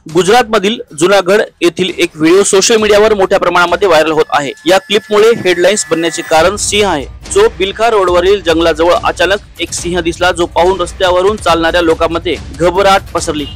गुजरात मधील जुनागढ येथील एक व्हिडिओ सोशल मीडियावर मोठ्या प्रमाणामध्ये व्हायरल होत आहे। या क्लिपमुळे हेडलाईन्स बनण्याचे कारण सिंह आहे, जो बिलखा रोडवरील जंगलाजवळ अचानक एक सिंह दिसला, जो पाहून रस्त्यावरून चालणाऱ्या लोकांमध्ये घबराट पसरली।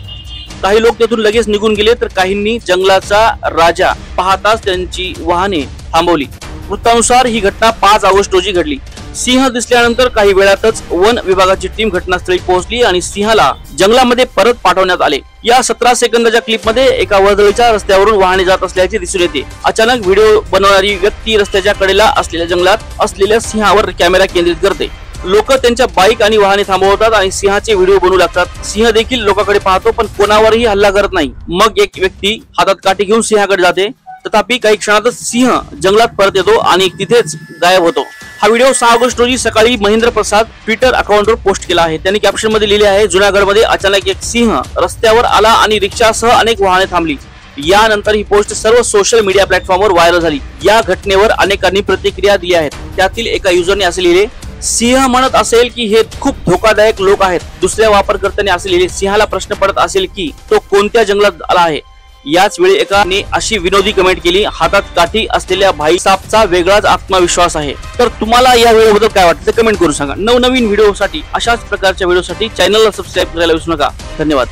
काही लोक तेथून लगेच निघून गेले, तर काहींनी जंगलाचा राजा पाहताच त्यांची वाहने थांबवली। वृत्तानुसार ही घटना 5 ऑगस्ट रोजी घडली। सिंह दिसल्यानंतर काही वेळातच वन विभागाची टीम घटनास्थळी पोहोचली आणि सिंहाला जंगलामध्ये परत पाठवण्यात आले। या 17 सेकंदाच्या क्लिपमध्ये एका वर्दळीच्या रस्त्यावरून वाहने जात असल्याचे दिसून येते। अचानक व्हिडिओ बनवणारी व्यक्ती रस्त्याच्या कडेला असलेल्या जंगलात असलेल्या सिंहावर कॅमेरा केंद्रित करते। लोक त्यांच्या बाईक आणि वाहने थांबवतात आणि सिंहाचे व्हिडिओ बनवू लागतात। सिंह देखील लोकांकडे पाहतो, पण कोणावरही हल्ला करत नाही। मग एक व्यक्ती हातात काठी घेऊन सिंहाकडे जाते, तथापि काही क्षणातच सिंह जंगलात परत येतो आणि तिथेच गायब होतो। हा व्हिडिओ 6 ऑगस्ट रोजी सकाळी महेंद्र प्रसाद ट्विटर अकाउंटवर पोस्ट केला आहे। त्यांनी कॅप्शन मध्ये लिहिले आहे, जुनागढमध्ये अचानक एक सिंह रस्त्यावर आला आणि रिक्षासह अनेक वाहने थांबली। यानंतर ही पोस्ट सर्व सोशल मीडिया प्लॅटफॉर्मवर व्हायरल झाली। या घटनेवर अनेकांनी प्रतिक्रिया दिल्या आहेत। त्यातील एका युजरने असे लिहिले, सिंह म्हणत असेल की हे खूप धोकादायक लोक आहेत। दुसऱ्या वापरकर्त्याने असे लिहिले, सिंहाला प्रश्न पडत असेल की तो कोणत्या जंगलात आला आहे। याच वेळी एकाने अशी विनोदी कमेंट केली, हातात काठी असलेल्या भाई साहेबचा वेगळाच आत्मविश्वास आहे। तर तुम्हाला या व्हिडिओबद्दल काय वाटतं ते कमेंट करून सांगा। नवनवीन व्हिडिओसाठी अशाच प्रकारच्या व्हिडिओसाठी चॅनलला सबस्क्राईब करायला विसरू नका। धन्यवाद।